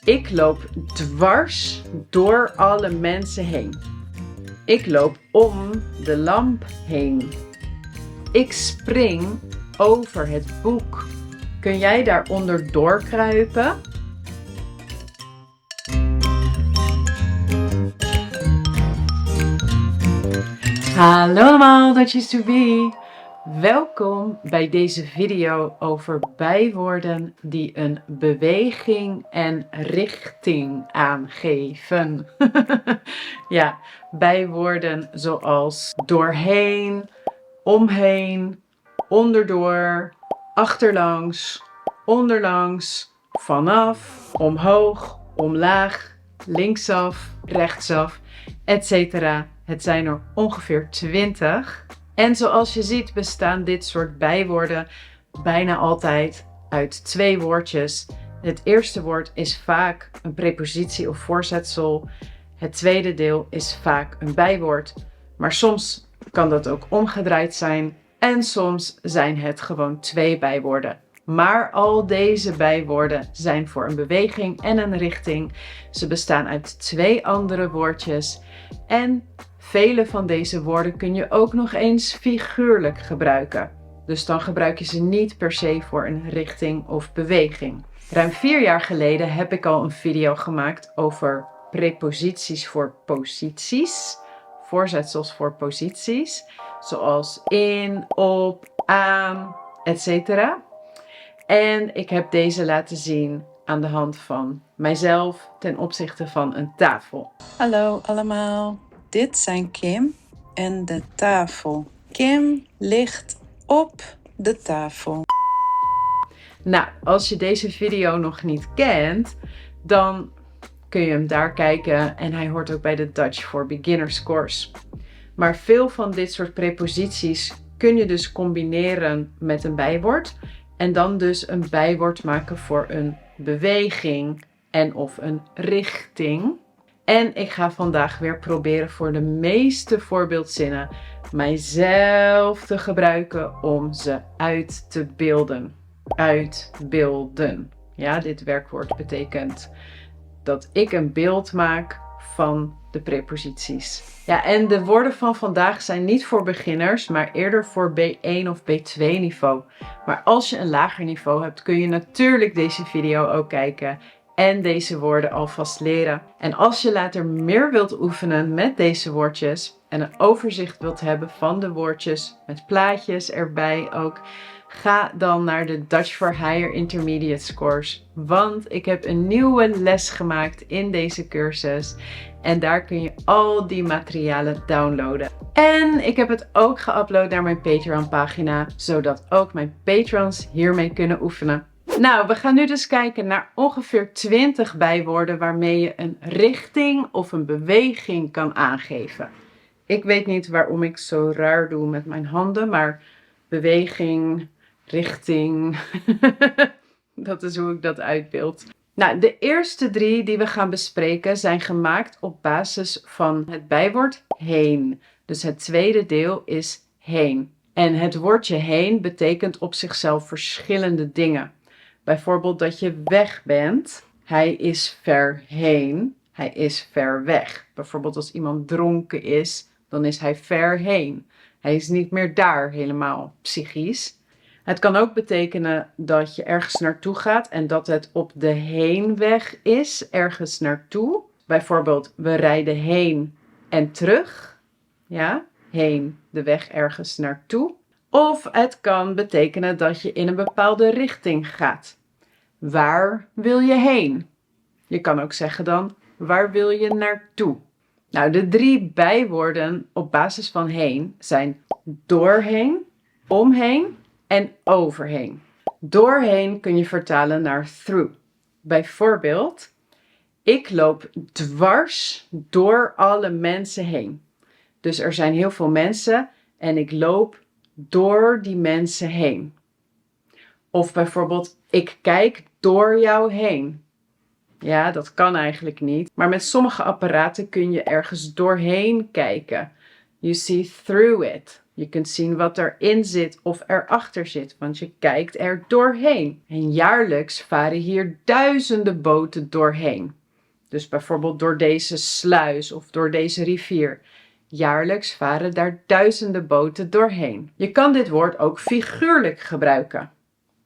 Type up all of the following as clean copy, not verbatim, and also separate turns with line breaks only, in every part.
Ik loop dwars door alle mensen heen. Ik loop om de lamp heen. Ik spring over het boek. Kun jij daaronder doorkruipen? Hallo allemaal, Dutchies to be! Welkom bij deze video over bijwoorden die een beweging en richting aangeven. Ja, bijwoorden zoals doorheen, omheen, onderdoor, achterlangs, onderlangs, vanaf, omhoog, omlaag, linksaf, rechtsaf, etc. Het zijn er ongeveer 20. En zoals je ziet bestaan dit soort bijwoorden bijna altijd uit 2 woordjes. Het eerste woord is vaak een prepositie of voorzetsel. Het tweede deel is vaak een bijwoord. Maar soms kan dat ook omgedraaid zijn. En soms zijn het gewoon 2 bijwoorden. Maar al deze bijwoorden zijn voor een beweging en een richting. Ze bestaan uit 2 andere woordjes. En vele van deze woorden kun je ook nog eens figuurlijk gebruiken. Dus dan gebruik je ze niet per se voor een richting of beweging. Ruim 4 jaar geleden heb ik al een video gemaakt over preposities voor posities. Voorzetsels voor posities. Zoals in, op, aan, etc. En ik heb deze laten zien aan de hand van mijzelf ten opzichte van een tafel.
Hallo allemaal, dit zijn Kim en de tafel. Kim ligt op de tafel.
Nou, als je deze video nog niet kent, dan kun je hem daar kijken en hij hoort ook bij de Dutch for Beginners course. Maar veel van dit soort preposities kun je dus combineren met een bijwoord en dan dus een bijwoord maken voor een beweging en of een richting. En ik ga vandaag weer proberen voor de meeste voorbeeldzinnen mijzelf te gebruiken om ze uit te beelden. Uitbeelden. Ja, dit werkwoord betekent dat ik een beeld maak van de preposities. Ja, en de woorden van vandaag zijn niet voor beginners, maar eerder voor B1 of B2 niveau. Maar als je een lager niveau hebt, kun je natuurlijk deze video ook kijken en deze woorden alvast leren. En als je later meer wilt oefenen met deze woordjes en een overzicht wilt hebben van de woordjes met plaatjes erbij ook, ga dan naar de Dutch for Higher Intermediate course. Want ik heb een nieuwe les gemaakt in deze cursus. En daar kun je al die materialen downloaden. En ik heb het ook geüpload naar mijn Patreon pagina. Zodat ook mijn patrons hiermee kunnen oefenen. Nou, we gaan nu dus kijken naar ongeveer 20 bijwoorden waarmee je een richting of een beweging kan aangeven. Ik weet niet waarom ik zo raar doe met mijn handen, maar beweging, richting, dat is hoe ik dat uitbeeld. Nou, de eerste 3 die we gaan bespreken zijn gemaakt op basis van het bijwoord heen. Dus het tweede deel is heen. En het woordje heen betekent op zichzelf verschillende dingen. Bijvoorbeeld dat je weg bent. Hij is ver heen. Hij is ver weg. Bijvoorbeeld als iemand dronken is, dan is hij ver heen. Hij is niet meer daar helemaal psychisch. Het kan ook betekenen dat je ergens naartoe gaat en dat het op de heenweg is, ergens naartoe. Bijvoorbeeld, we rijden heen en terug. Ja, heen, de weg ergens naartoe. Of het kan betekenen dat je in een bepaalde richting gaat. Waar wil je heen? Je kan ook zeggen dan, waar wil je naartoe? Nou, de 3 bijwoorden op basis van heen zijn doorheen, omheen en overheen. Doorheen kun je vertalen naar through. Bijvoorbeeld, ik loop dwars door alle mensen heen. Dus er zijn heel veel mensen en ik loop door die mensen heen. Of bijvoorbeeld, ik kijk door jou heen. Ja, dat kan eigenlijk niet. Maar met sommige apparaten kun je ergens doorheen kijken. You see through it. Je kunt zien wat erin zit of erachter zit, want je kijkt er doorheen. En jaarlijks varen hier duizenden boten doorheen. Dus bijvoorbeeld door deze sluis of door deze rivier. Jaarlijks varen daar duizenden boten doorheen. Je kan dit woord ook figuurlijk gebruiken.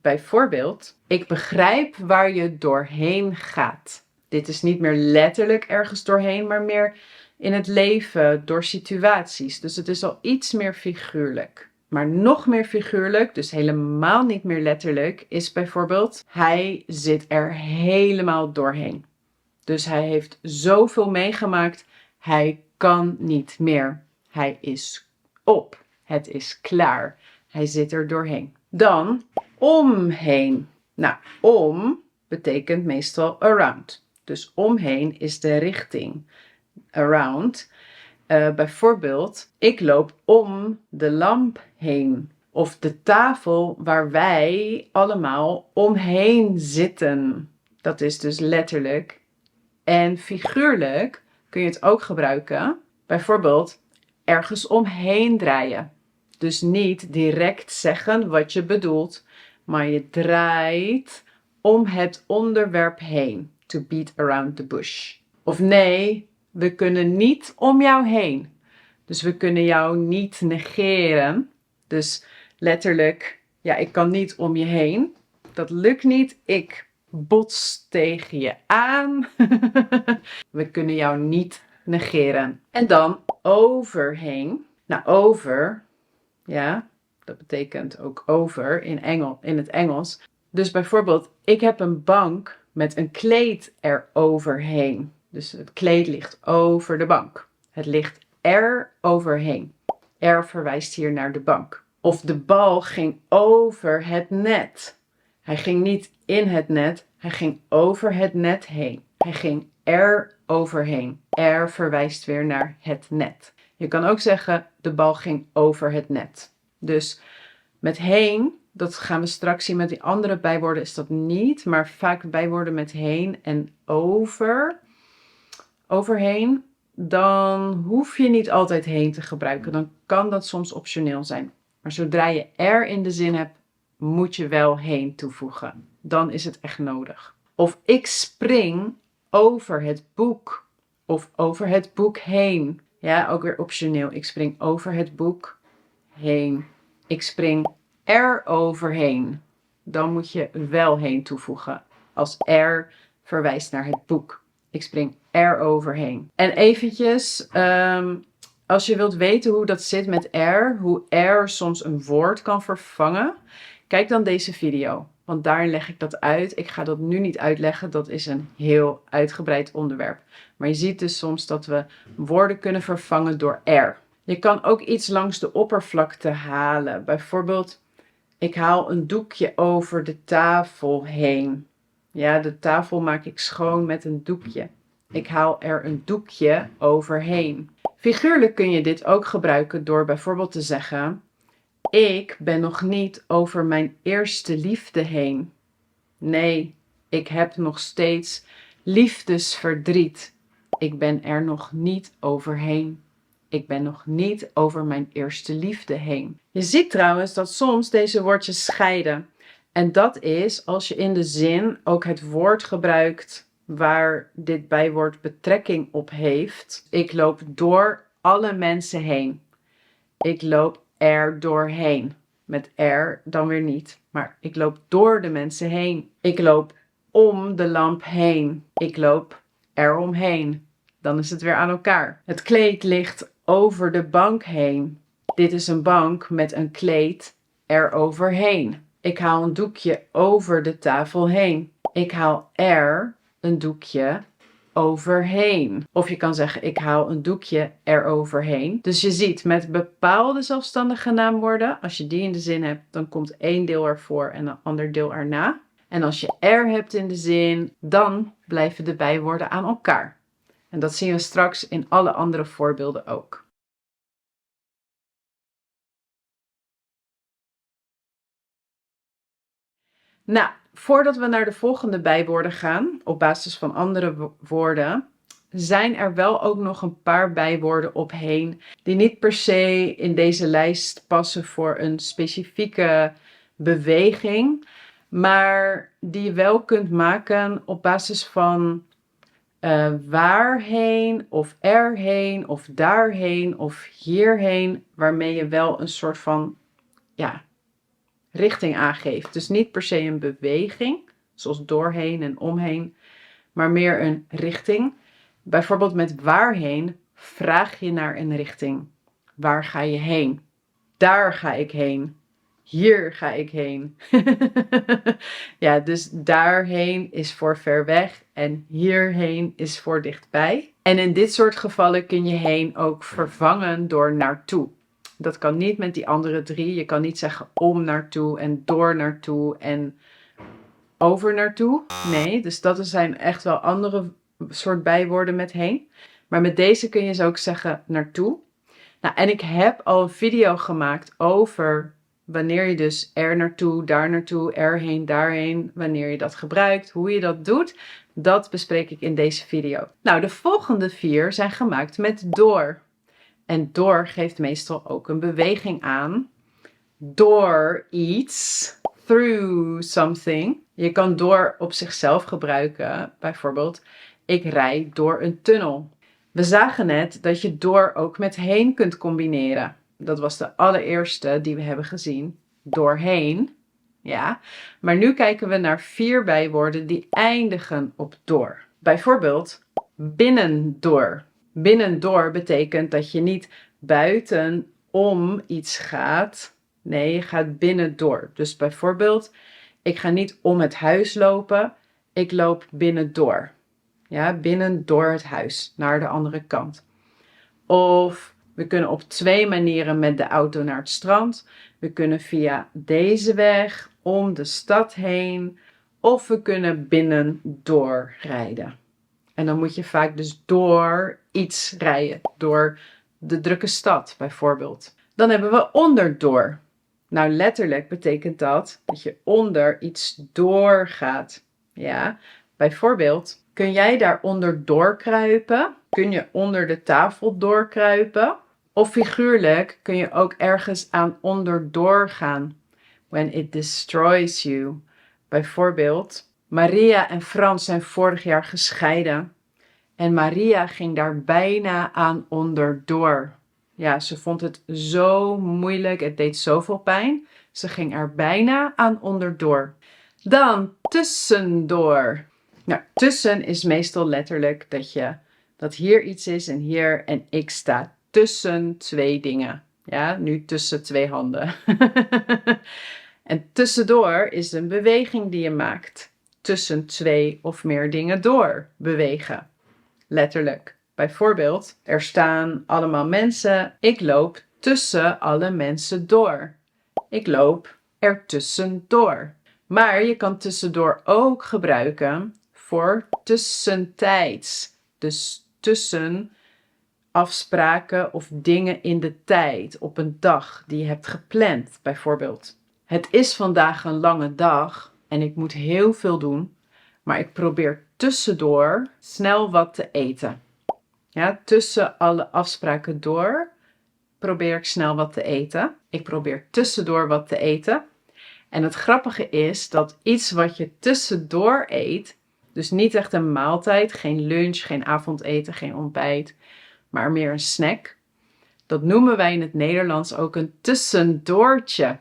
Bijvoorbeeld, ik begrijp waar je doorheen gaat. Dit is niet meer letterlijk ergens doorheen, maar meer in het leven, door situaties. Dus het is al iets meer figuurlijk. Maar nog meer figuurlijk, dus helemaal niet meer letterlijk, is bijvoorbeeld, hij zit er helemaal doorheen. Dus hij heeft zoveel meegemaakt, hij kan niet meer. Hij is op. Het is klaar. Hij zit er doorheen. Dan omheen. Nou, om betekent meestal around. Dus omheen is de richting. Around. Bijvoorbeeld, ik loop om de lamp heen. Of de tafel waar wij allemaal omheen zitten. Dat is dus letterlijk. En figuurlijk kun je het ook gebruiken. Bijvoorbeeld, ergens omheen draaien. Dus niet direct zeggen wat je bedoelt, maar je draait om het onderwerp heen. To beat around the bush. Of nee, we kunnen niet om jou heen. Dus we kunnen jou niet negeren. Dus letterlijk, ja, ik kan niet om je heen. Dat lukt niet. Ik bots tegen je aan. We kunnen jou niet negeren. En dan overheen. Nou, over, ja, dat betekent ook over in het Engels. Dus bijvoorbeeld, ik heb een bank met een kleed eroverheen. Dus het kleed ligt over de bank. Het ligt er overheen. Er verwijst hier naar de bank. Of de bal ging over het net. Hij ging niet in het net, hij ging over het net heen. Hij ging er overheen. Er verwijst weer naar het net. Je kan ook zeggen, de bal ging over het net. Dus met heen, dat gaan we straks zien met die andere bijwoorden, is dat niet. Maar vaak bijwoorden met heen en overheen, dan hoef je niet altijd heen te gebruiken. Dan kan dat soms optioneel zijn. Maar zodra je er in de zin hebt, moet je wel heen toevoegen. Dan is het echt nodig. Of ik spring over het boek. Of over het boek heen. Ja, ook weer optioneel. Ik spring over het boek heen. Ik spring er overheen. Dan moet je wel heen toevoegen. Als er verwijst naar het boek. Ik spring er overheen. En eventjes, als je wilt weten hoe dat zit met er, hoe er soms een woord kan vervangen, kijk dan deze video. Want daarin leg ik dat uit. Ik ga dat nu niet uitleggen. Dat is een heel uitgebreid onderwerp. Maar je ziet dus soms dat we woorden kunnen vervangen door er. Je kan ook iets langs de oppervlakte halen. Bijvoorbeeld, ik haal een doekje over de tafel heen. Ja, de tafel maak ik schoon met een doekje. Ik haal er een doekje overheen. Figuurlijk kun je dit ook gebruiken door bijvoorbeeld te zeggen, ik ben nog niet over mijn eerste liefde heen. Nee, ik heb nog steeds liefdesverdriet. Ik ben er nog niet overheen. Ik ben nog niet over mijn eerste liefde heen. Je ziet trouwens dat soms deze woordjes scheiden. En dat is als je in de zin ook het woord gebruikt waar dit bijwoord betrekking op heeft. Ik loop door alle mensen heen. Ik loop er doorheen. Met er dan weer niet. Maar ik loop door de mensen heen. Ik loop om de lamp heen. Ik loop eromheen. Dan is het weer aan elkaar. Het kleed ligt over de bank heen. Dit is een bank met een kleed eroverheen. Ik haal een doekje over de tafel heen. Ik haal er een doekje overheen. Of je kan zeggen, ik haal een doekje eroverheen. Dus je ziet, met bepaalde zelfstandige naamwoorden, als je die in de zin hebt, dan komt één deel ervoor en een ander deel erna. En als je er hebt in de zin, dan blijven de bijwoorden aan elkaar. En dat zien we straks in alle andere voorbeelden ook. Nou, voordat we naar de volgende bijwoorden gaan, op basis van andere woorden, zijn er wel ook nog een paar bijwoorden op heen die niet per se in deze lijst passen voor een specifieke beweging, maar die je wel kunt maken op basis van waarheen of erheen of daarheen of hierheen, waarmee je wel een soort van richting aangeeft. Dus niet per se een beweging, zoals doorheen en omheen, maar meer een richting. Bijvoorbeeld met waarheen vraag je naar een richting. Waar ga je heen? Daar ga ik heen. Hier ga ik heen. Ja, dus daarheen is voor ver weg en hierheen is voor dichtbij. En in dit soort gevallen kun je heen ook vervangen door naartoe. Dat kan niet met die andere 3. Je kan niet zeggen om naartoe en door naartoe en over naartoe. Nee, dus dat zijn echt wel andere soort bijwoorden met heen. Maar met deze kun je ze ook zeggen naartoe. Nou, en ik heb al een video gemaakt over wanneer je dus er naartoe, daar naartoe, erheen, daarheen, wanneer je dat gebruikt, hoe je dat doet. Dat bespreek ik in deze video. Nou, de volgende 4 zijn gemaakt met door. En door geeft meestal ook een beweging aan. Door iets, through something. Je kan door op zichzelf gebruiken. Bijvoorbeeld, ik rijd door een tunnel. We zagen net dat je door ook met heen kunt combineren. Dat was de allereerste die we hebben gezien. Doorheen. Ja. Maar nu kijken we naar 4 bijwoorden die eindigen op door. Bijvoorbeeld binnendoor. Binnendoor betekent dat je niet buiten om iets gaat. Nee, je gaat binnendoor. Dus bijvoorbeeld, ik ga niet om het huis lopen. Ik loop binnendoor. Ja, binnen door het huis, naar de andere kant. Of we kunnen op 2 manieren met de auto naar het strand. We kunnen via deze weg, om de stad heen. Of we kunnen binnendoor rijden. En dan moet je vaak dus door iets rijden. Door de drukke stad bijvoorbeeld. Dan hebben we onderdoor. Nou, letterlijk betekent dat je onder iets doorgaat. Ja, bijvoorbeeld, kun jij daar onder doorkruipen? Kun je onder de tafel doorkruipen? Of figuurlijk kun je ook ergens aan onderdoor gaan. When it destroys you. Bijvoorbeeld, Maria en Frans zijn vorig jaar gescheiden. En Maria ging daar bijna aan onderdoor. Ja, ze vond het zo moeilijk. Het deed zoveel pijn. Ze ging er bijna aan onderdoor. Dan tussendoor. Nou, tussen is meestal letterlijk dat hier iets is en hier en ik sta tussen 2 dingen. Ja, nu tussen 2 handen. En tussendoor is een beweging die je maakt. Tussen 2 of meer dingen door bewegen. Letterlijk. Bijvoorbeeld, er staan allemaal mensen. Ik loop tussen alle mensen door. Ik loop er tussendoor. Maar je kan tussendoor ook gebruiken voor tussentijds. Dus tussen afspraken of dingen in de tijd op een dag die je hebt gepland, bijvoorbeeld. Het is vandaag een lange dag en ik moet heel veel doen, maar ik probeer tussendoor snel wat te eten. Ja, tussen alle afspraken door probeer ik snel wat te eten. Ik probeer tussendoor wat te eten. En het grappige is dat iets wat je tussendoor eet, dus niet echt een maaltijd, geen lunch, geen avondeten, geen ontbijt, maar meer een snack. Dat noemen wij in het Nederlands ook een tussendoortje.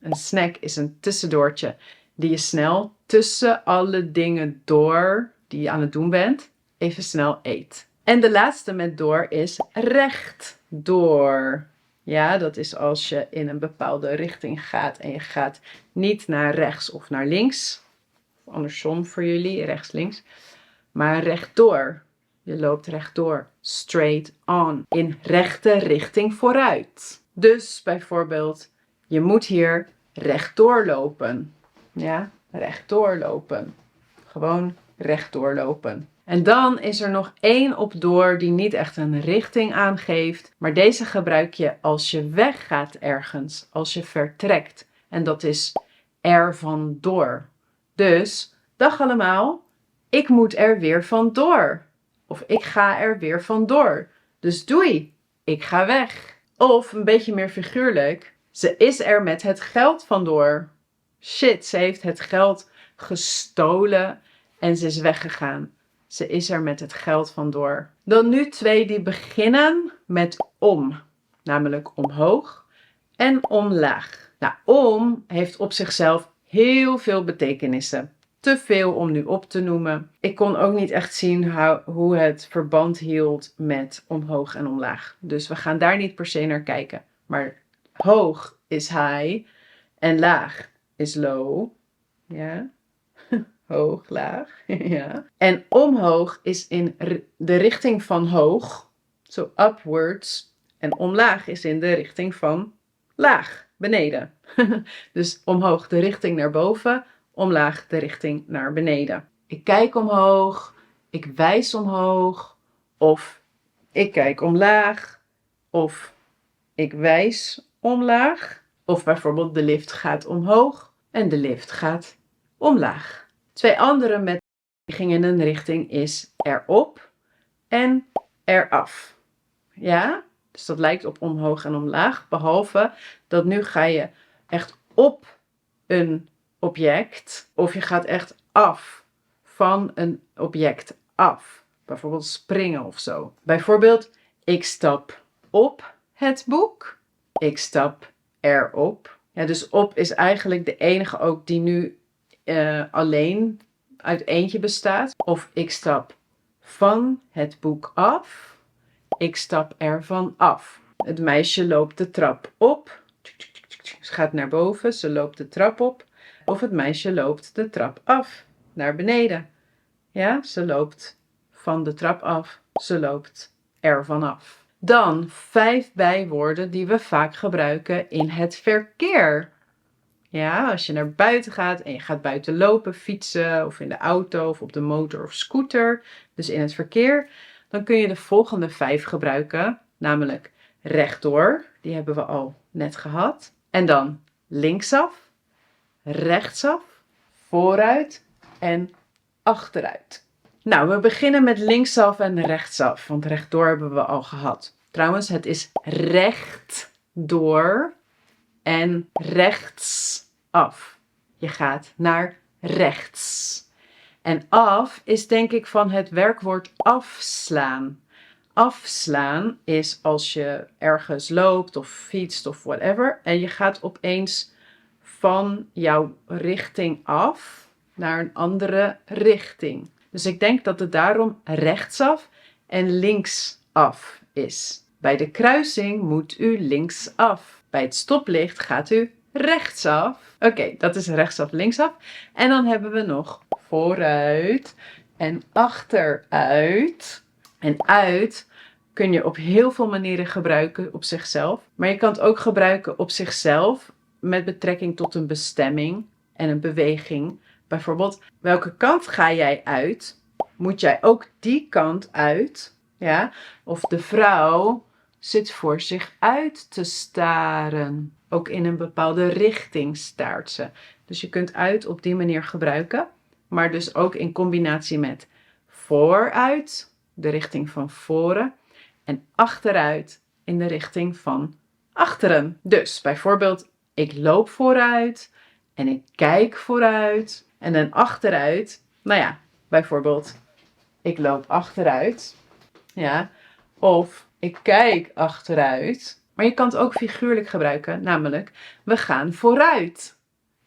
Een snack is een tussendoortje die je snel tussen alle dingen door die je aan het doen bent, even snel eet. En de laatste met door is rechtdoor. Ja, dat is als je in een bepaalde richting gaat en je gaat niet naar rechts of naar links. Of andersom voor jullie, rechts, links. Maar rechtdoor. Je loopt rechtdoor. Straight on. In rechte richting vooruit. Dus bijvoorbeeld, je moet hier rechtdoor lopen. Ja, rechtdoor lopen. Gewoon rechtdoor lopen. En dan is er nog 1 op door die niet echt een richting aangeeft. Maar deze gebruik je als je weggaat ergens. Als je vertrekt. En dat is er vandoor. Dus, dag allemaal. Ik moet er weer vandoor. Of ik ga er weer vandoor. Dus doei, ik ga weg. Of een beetje meer figuurlijk. Ze is er met het geld vandoor. Shit, ze heeft het geld gestolen en ze is weggegaan. Ze is er met het geld vandoor. Dan nu 2 die beginnen met om. Namelijk omhoog en omlaag. Nou, om heeft op zichzelf heel veel betekenissen. Te veel om nu op te noemen. Ik kon ook niet echt zien hoe het verband hield met omhoog en omlaag. Dus we gaan daar niet per se naar kijken. Maar hoog is high en laag is low. Ja. Hoog, laag. Ja. En omhoog is in de richting van hoog. Zo upwards. En omlaag is in de richting van laag. Beneden. Dus omhoog de richting naar boven. Omlaag de richting naar beneden. Ik kijk omhoog. Ik wijs omhoog. Of ik kijk omlaag. Of ik wijs omlaag. Of bijvoorbeeld de lift gaat omhoog. En de lift gaat omlaag. 2 andere met gingen in een richting is erop en eraf. Ja, dus dat lijkt op omhoog en omlaag. Behalve dat nu ga je echt op een object. Of je gaat echt af van een object af. Bijvoorbeeld springen of zo. Bijvoorbeeld, ik stap op het boek. Ik stap erop. Ja, dus op is eigenlijk de enige ook die nu alleen uit eentje bestaat. Of ik stap van het boek af. Ik stap ervan af. Het meisje loopt de trap op. Ze gaat naar boven, ze loopt de trap op. Of het meisje loopt de trap af, naar beneden. Ja, ze loopt van de trap af, ze loopt ervan af. Dan 5 bijwoorden die we vaak gebruiken in het verkeer. Ja, als je naar buiten gaat en je gaat buiten lopen, fietsen of in de auto of op de motor of scooter, dus in het verkeer, dan kun je de volgende 5 gebruiken, namelijk rechtdoor, die hebben we al net gehad, en dan linksaf, rechtsaf, vooruit en achteruit. Nou, we beginnen met linksaf en rechtsaf, want rechtdoor hebben we al gehad. Trouwens, het is rechtdoor en rechtsaf. Je gaat naar rechts. En af is denk ik van het werkwoord afslaan. Afslaan is als je ergens loopt of fietst of whatever en je gaat opeens van jouw richting af naar een andere richting. Dus ik denk dat het daarom rechtsaf en linksaf is. Bij de kruising moet u linksaf. Bij het stoplicht gaat u rechtsaf. Oké, dat is rechtsaf, linksaf. En dan hebben we nog vooruit en achteruit. En uit kun je op heel veel manieren gebruiken op zichzelf. Maar je kan het ook gebruiken op zichzelf met betrekking tot een bestemming en een beweging. Bijvoorbeeld, welke kant ga jij uit? Moet jij ook die kant uit? Ja? Of de vrouw zit voor zich uit te staren. Ook in een bepaalde richting staart ze. Dus je kunt uit op die manier gebruiken. Maar dus ook in combinatie met vooruit, de richting van voren. En achteruit in de richting van achteren. Dus bijvoorbeeld, ik loop vooruit en ik kijk vooruit. En dan achteruit, nou ja, bijvoorbeeld, ik loop achteruit. Ja, of ik kijk achteruit. Maar je kan het ook figuurlijk gebruiken, namelijk we gaan vooruit.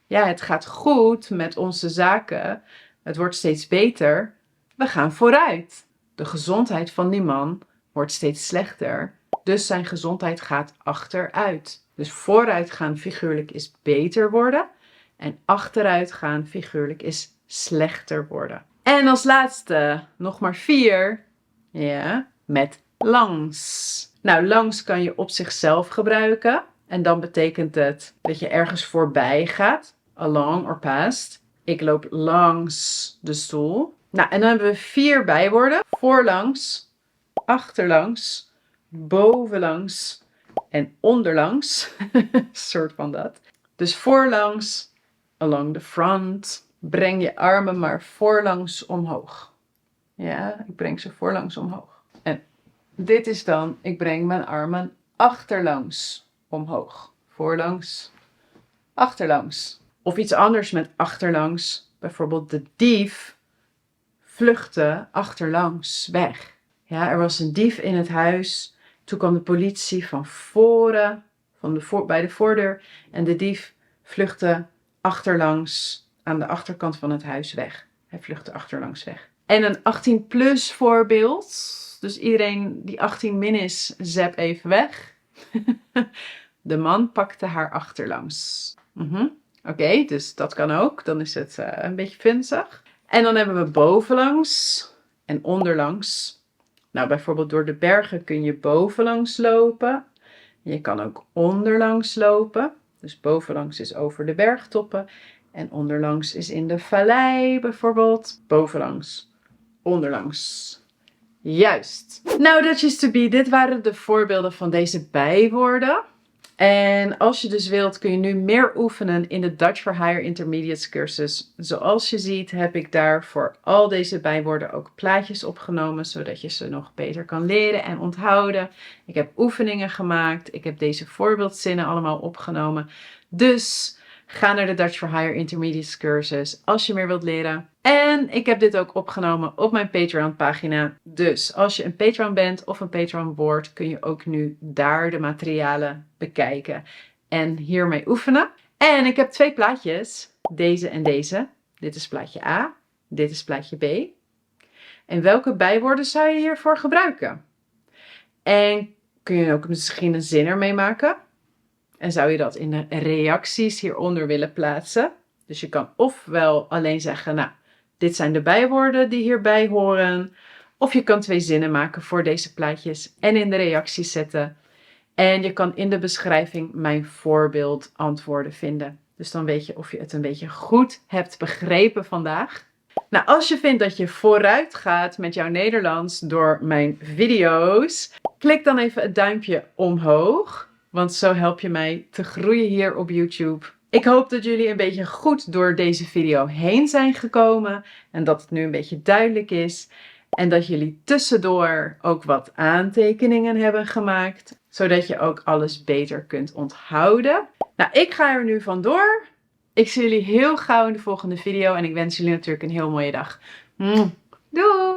Ja, het gaat goed met onze zaken. Het wordt steeds beter. We gaan vooruit. De gezondheid van die man wordt steeds slechter. Dus zijn gezondheid gaat achteruit. Dus vooruit gaan figuurlijk is beter worden. En achteruit gaan figuurlijk is slechter worden. En als laatste nog maar 4. Ja, met langs. Nou, langs kan je op zichzelf gebruiken. En dan betekent het dat je ergens voorbij gaat. Along or past. Ik loop langs de stoel. Nou, en dan hebben we 4 bijwoorden. Voorlangs, achterlangs, bovenlangs en onderlangs. Soort van dat. Dus voorlangs, along the front. Breng je armen maar voorlangs omhoog. Ja, ik breng ze voorlangs omhoog. En dit is dan, ik breng mijn armen achterlangs omhoog. Voorlangs, achterlangs. Of iets anders met achterlangs. Bijvoorbeeld de dief vluchtte achterlangs weg. Ja, er was een dief in het huis. Toen kwam de politie van voren, bij de voordeur. En de dief vluchtte achterlangs aan de achterkant van het huis weg. Hij vluchtte achterlangs weg. En een 18+ voorbeeld. Dus iedereen die 18- is, zap even weg. De man pakte haar achterlangs. Oké, dus dat kan ook. Dan is het een beetje funzig. En dan hebben we bovenlangs en onderlangs. Nou, bijvoorbeeld door de bergen kun je bovenlangs lopen. Je kan ook onderlangs lopen. Dus bovenlangs is over de bergtoppen. En onderlangs is in de vallei bijvoorbeeld. Bovenlangs, onderlangs. Juist. Nou, dat is to be. Dit waren de voorbeelden van deze bijwoorden. En als je dus wilt, kun je nu meer oefenen in de Dutch for Higher Intermediates cursus. Zoals je ziet heb ik daar voor al deze bijwoorden ook plaatjes opgenomen, zodat je ze nog beter kan leren en onthouden. Ik heb oefeningen gemaakt. Ik heb deze voorbeeldzinnen allemaal opgenomen. Dus ga naar de Dutch for Higher Intermediates cursus als je meer wilt leren. En ik heb dit ook opgenomen op mijn Patreon pagina. Dus als je een Patreon bent of een Patreon wordt, kun je ook nu daar de materialen bekijken en hiermee oefenen. En ik heb 2 plaatjes, deze en deze. Dit is plaatje A, dit is plaatje B. En welke bijwoorden zou je hiervoor gebruiken? En kun je ook misschien een zin ermee maken? En zou je dat in de reacties hieronder willen plaatsen? Dus je kan ofwel alleen zeggen, nou, dit zijn de bijwoorden die hierbij horen. Of je kan 2 zinnen maken voor deze plaatjes en in de reacties zetten. En je kan in de beschrijving mijn voorbeeldantwoorden vinden. Dus dan weet je of je het een beetje goed hebt begrepen vandaag. Nou, als je vindt dat je vooruit gaat met jouw Nederlands door mijn video's, klik dan even het duimpje omhoog. Want zo help je mij te groeien hier op YouTube. Ik hoop dat jullie een beetje goed door deze video heen zijn gekomen. En dat het nu een beetje duidelijk is. En dat jullie tussendoor ook wat aantekeningen hebben gemaakt. Zodat je ook alles beter kunt onthouden. Nou, ik ga er nu vandoor. Ik zie jullie heel gauw in de volgende video. En ik wens jullie natuurlijk een heel mooie dag. Doei!